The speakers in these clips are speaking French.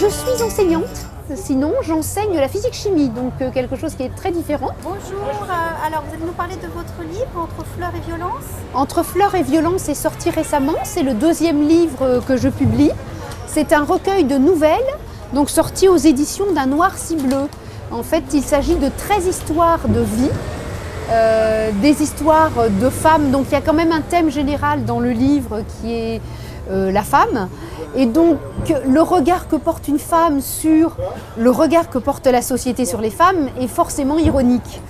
je suis enseignante, sinon j'enseigne la physique-chimie, donc quelque chose qui est très différent. Bonjour, alors vous allez nous parler de votre livre « Entre fleurs et violence ». Entre fleurs et violence est sorti récemment, c'est le deuxième livre que je publie. C'est un recueil de nouvelles, donc sorti aux éditions d'un Noir si bleu. En fait, il s'agit de 13 histoires de vie, des histoires de femmes, donc il y a quand même un thème général dans le livre qui est la femme. Et donc le regard que porte une femme sur le regard que porte la société sur les femmes est forcément ironique.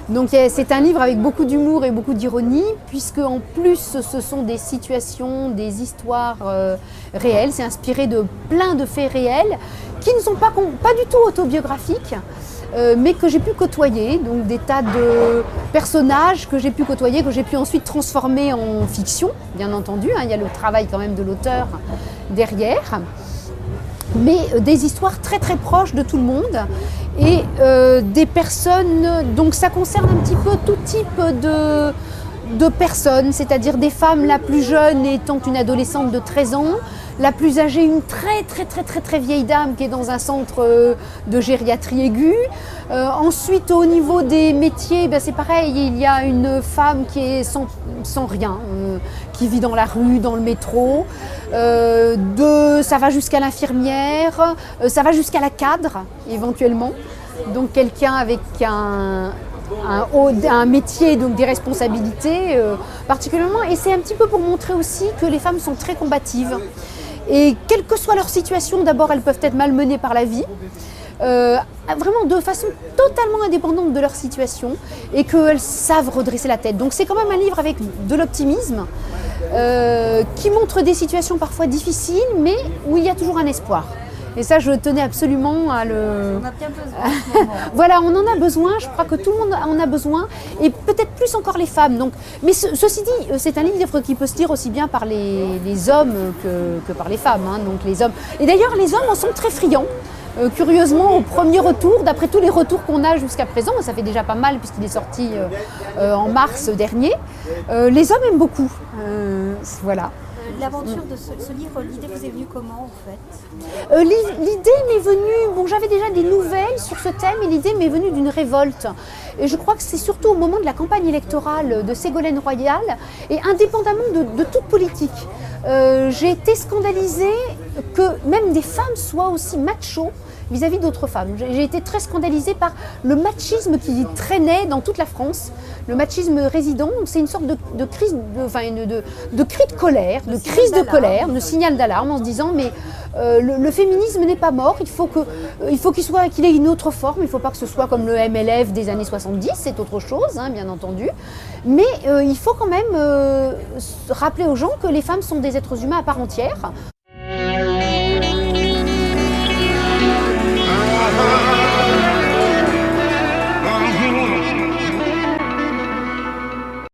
Donc c'est un livre avec beaucoup d'humour et beaucoup d'ironie, puisque en plus ce sont des situations, des histoires réelles. C'est inspiré de plein de faits réels qui ne sont pas du tout autobiographiques, mais que j'ai pu côtoyer, donc des tas de personnages que j'ai pu côtoyer, que j'ai pu ensuite transformer en fiction, bien entendu, hein, il y a le travail quand même de l'auteur derrière, mais des histoires très très proches de tout le monde et des personnes, donc ça concerne un petit peu tout type de personnes, c'est-à-dire des femmes, la plus jeune étant une adolescente de 13 ans, la plus âgée, une très vieille dame qui est dans un centre de gériatrie aiguë. Ensuite, au niveau des métiers, ben c'est pareil, il y a une femme qui est sans rien, qui vit dans la rue, dans le métro. Ça va jusqu'à l'infirmière, ça va jusqu'à la cadre, éventuellement. Donc quelqu'un avec un métier, donc des responsabilités particulièrement. Et c'est un petit peu pour montrer aussi que les femmes sont très combatives. Et quelle que soit leur situation, d'abord elles peuvent être malmenées par la vie, vraiment de façon totalement indépendante de leur situation, et qu'elles savent redresser la tête. Donc c'est quand même un livre avec de l'optimisme, qui montre des situations parfois difficiles, mais où il y a toujours un espoir. Et ça, je tenais absolument à le... On a bien besoin. Voilà, on en a besoin, je crois que tout le monde en a besoin, et peut-être plus encore les femmes. Donc, mais ceci dit, c'est un livre qui peut se lire aussi bien par les hommes que par les femmes. Hein, donc les hommes. Et d'ailleurs, les hommes en sont très friands. Curieusement, au premier retour, d'après tous les retours qu'on a jusqu'à présent, ça fait déjà pas mal puisqu'il est sorti en mars dernier, les hommes aiment beaucoup. Voilà. L'aventure de ce livre, l'idée vous est venue comment en fait? L'idée m'est venue, bon j'avais déjà des nouvelles sur ce thème et l'idée m'est venue d'une révolte. Et je crois que c'est surtout au moment de la campagne électorale de Ségolène Royal et indépendamment de toute politique. J'ai été scandalisée que même des femmes soient aussi machos vis-à-vis d'autres femmes. J'ai été très scandalisée par le machisme qui traînait dans toute la France, le machisme résident. C'est une sorte de crise, de cri de colère, de crise de colère, de signal d'alarme en se disant mais le féminisme n'est pas mort, il faut qu'il ait une autre forme, il ne faut pas que ce soit comme le MLF des années 70, c'est autre chose, hein, bien entendu. Mais il faut quand même rappeler aux gens que les femmes sont des êtres humains à part entière.